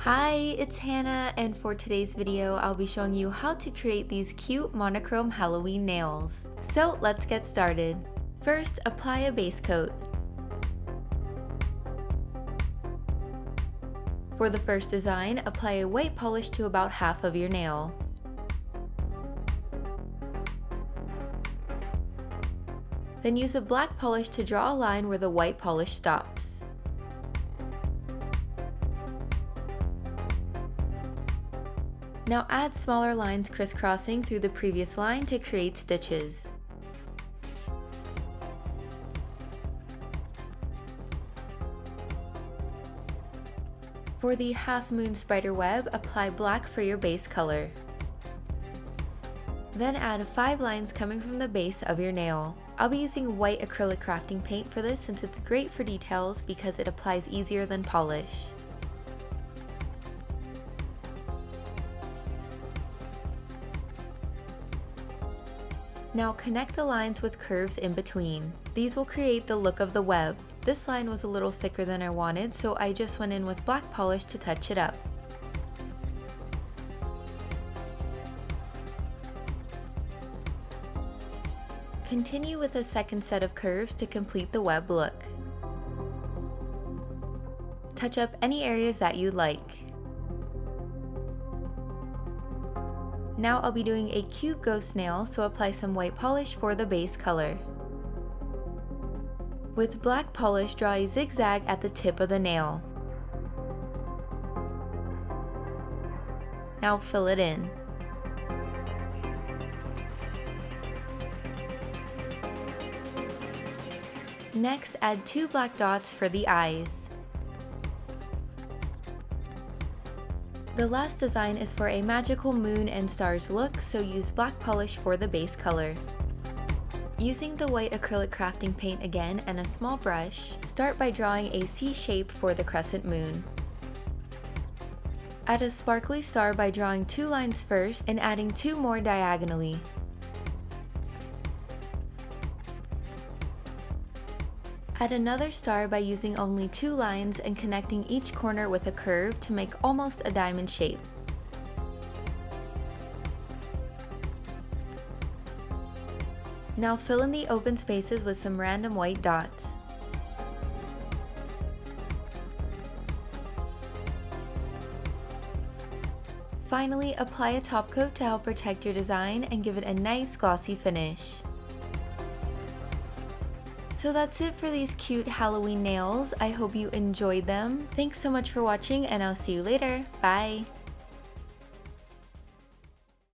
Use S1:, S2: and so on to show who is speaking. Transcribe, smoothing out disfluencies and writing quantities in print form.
S1: Hi, it's Hannah, and for today's video, I'll be showing you how to create these cute monochrome Halloween nails. So let's get started. First, apply a base coat. For the first design, apply a white polish to about half of your nail. Then use a black polish to draw a line where the white polish stops. Now add smaller lines crisscrossing through the previous line to create stitches. For the half moon spider web, apply black for your base color. Then add 5 lines coming from the base of your nail. I'll be using white acrylic crafting paint for this since it's great for details because it applies easier than polish. Now connect the lines with curves in between. These will create the look of the web. This line was a little thicker than I wanted, so I just went in with black polish to touch it up. Continue with a second set of curves to complete the web look. Touch up any areas that you like. Now I'll be doing a cute ghost nail, so apply some white polish for the base color. With black polish, draw a zigzag at the tip of the nail. Now fill it in. Next, add 2 black dots for the eyes. The last design is for a magical moon and stars look, so use black polish for the base color. Using the white acrylic crafting paint again and a small brush, start by drawing a C shape for the crescent moon. Add a sparkly star by drawing 2 lines first and adding 2 more diagonally. Add another star by using only 2 lines and connecting each corner with a curve to make almost a diamond shape. Now fill in the open spaces with some random white dots. Finally, apply a top coat to help protect your design and give it a nice glossy finish. So that's it for these cute Halloween nails. I hope you enjoyed them. Thanks so much for watching, and I'll see you later. Bye!